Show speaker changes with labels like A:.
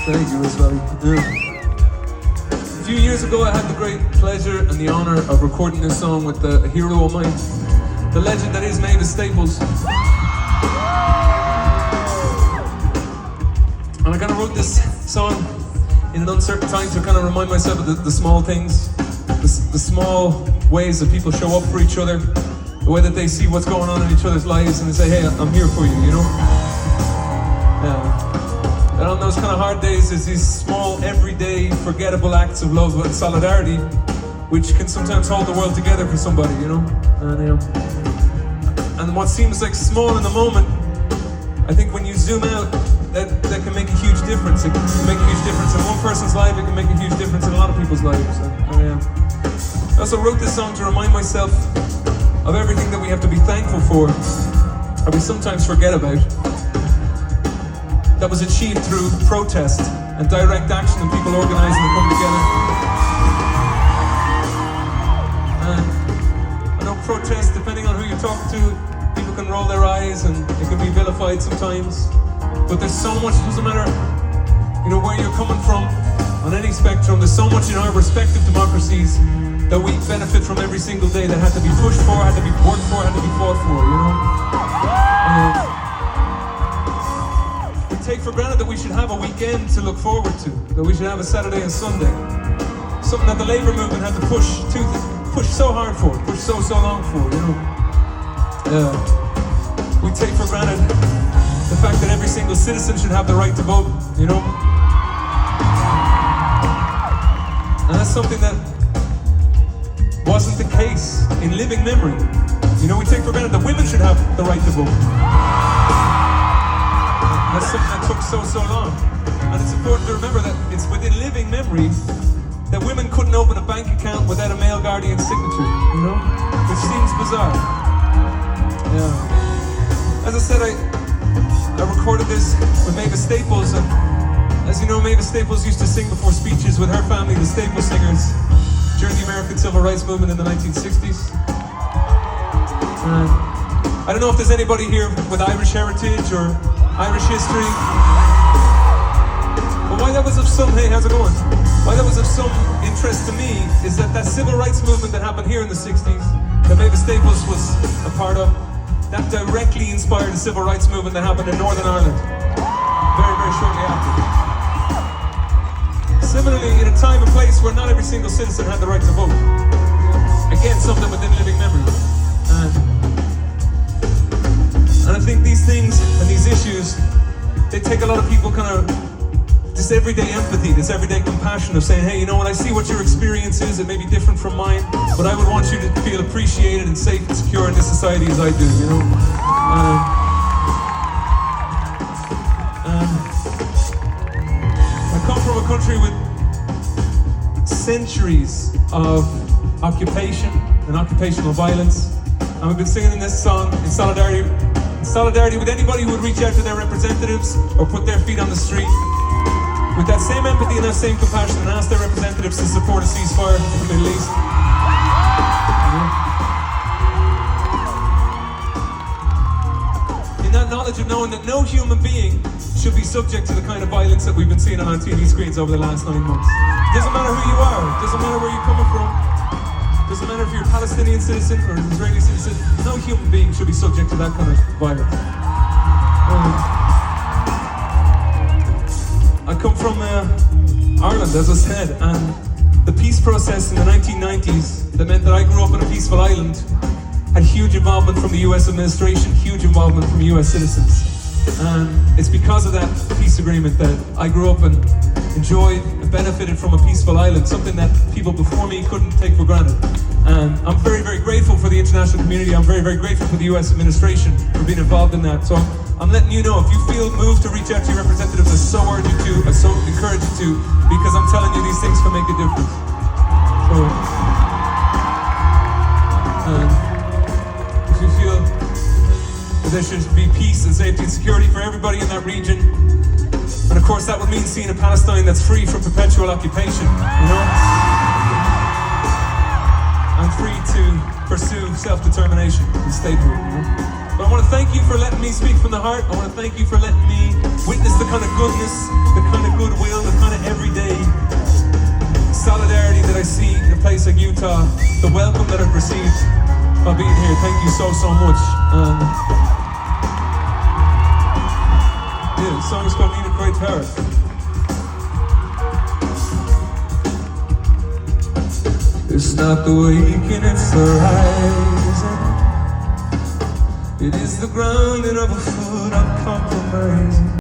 A: Thank you, Rosemary. A few years ago, I had the great pleasure and the honor of recording this song with a hero of mine, the legend that is Mavis Staples. And I kind of wrote this song in an uncertain time to kind of remind myself of the small things, the small ways that people show up for each other, the way that they see what's going on in each other's lives and they say, hey, I'm here for you, you know? And on those kind of hard days, there's these small, everyday, forgettable acts of love and solidarity which can sometimes hold the world together for somebody, you know? And what seems like small in the moment, I think when you zoom out, that can make a huge difference. It can make a huge difference in one person's life, it can make a huge difference in a lot of people's lives. I also wrote this song to remind myself of everything that we have to be thankful for, or we sometimes forget about, that was achieved through protest and direct action and people organizing and coming together. And I know protest, depending on who you're talking to, people can roll their eyes and it can be vilified sometimes. But there's so much, it doesn't matter, you know, where you're coming from on any spectrum, there's so much in our respective democracies that we benefit from every single day that had to be pushed for, had to be worked for, had to be fought for, you know? We take for granted that we should have a weekend to look forward to, that we should have a Saturday and Sunday. Something that the labor movement had to push so hard for, push so long for, you know? We take for granted the fact that every single citizen should have the right to vote, you know? And that's something that wasn't the case in living memory. You know, we take for granted that women should have the right to vote. That's something that took so long. And it's important to remember that it's within living memory that women couldn't open a bank account without a male guardian signature, you know? Which seems bizarre. Yeah. As I said, I recorded this with Mavis Staples, and as you know, Mavis Staples used to sing before speeches with her family, the Staples Singers, during the American Civil Rights Movement in the 1960s. I don't know if there's anybody here with Irish heritage or Irish history, but why that was of some, hey, how's it going? Why that was of some interest to me is that civil rights movement that happened here in the 60s, that Mavis Staples was a part of, that directly inspired the civil rights movement that happened in Northern Ireland very shortly after. Similarly, in a time and place where not every single citizen had the right to vote. Again, something within living memory. And I think these things and these issues, they take a lot of people kind of this everyday empathy, this everyday compassion of saying, hey, you know what, I see what your experience is, it may be different from mine, but I would want you to feel appreciated and safe and secure in this society as I do, you know? I come from a country with centuries of occupation and occupational violence, and we've been singing this song in solidarity with anybody who would reach out to their representatives or put their feet on the street with that same empathy and that same compassion and ask their representatives to support a ceasefire in the Middle East. In that knowledge of knowing that no human being should be subject to the kind of violence that we've been seeing on our TV screens over the last 9 months. It doesn't matter who you are, it doesn't matter where you're coming from, it doesn't matter if you're a Palestinian citizen or an Israeli citizen, no human being should be subject to that kind of violence. I come from Ireland, as I said, and the peace process in the 1990s that meant that I grew up on a peaceful island had huge involvement from the US administration, huge involvement from US citizens. And it's because of that peace agreement that I grew up and enjoyed and benefited from a peaceful island, something that people before me couldn't take for granted. And I'm very grateful for the international community, I'm very grateful for the US administration for being involved in that. So I'm letting you know, if you feel moved to reach out to your representatives, I so urge you to, I so encourage you to, because I'm telling you these things can make a difference. So, if you feel that there should be peace and safety and security for everybody in that region, and of course that would mean seeing a Palestine that's free from perpetual occupation, you know? And free to pursue self-determination and statehood, you know? But I want to thank you for letting me speak from the heart. I want to thank you for letting me witness the kind of goodness, the kind of goodwill, the welcome that I've received by being here. Thank you so much. Yeah, the song is called Need a Great Heart. It's not the waking, it's the rising. It is the grounding of a foot of compromise.